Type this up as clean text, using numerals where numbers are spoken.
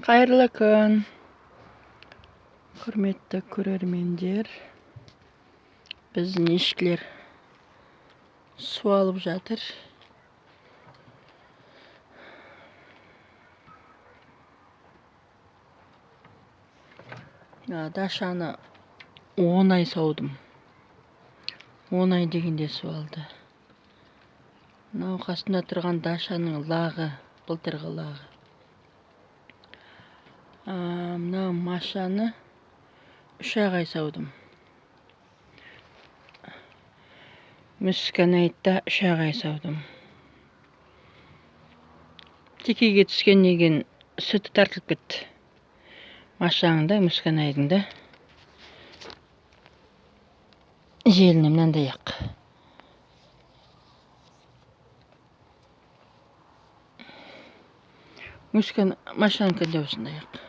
Қайырлы күн, құрметті көрермендер. Біздің ешкілер су алып жатыр. Дашаны 10 ай саудым. 10 ай дегенде су алды. Мынау қасында тұрған Дашаның лағы, былтырғы лағы. Мынау Машаны 3 ай саудым. Мүскәнайтта 3 ай саудым. Текеге түскеннен кейін сүті тартылып кетті. Машаның да, Мүскәнайдың да. Желіне мынандай ақ. Машаның күнде осындай ақ.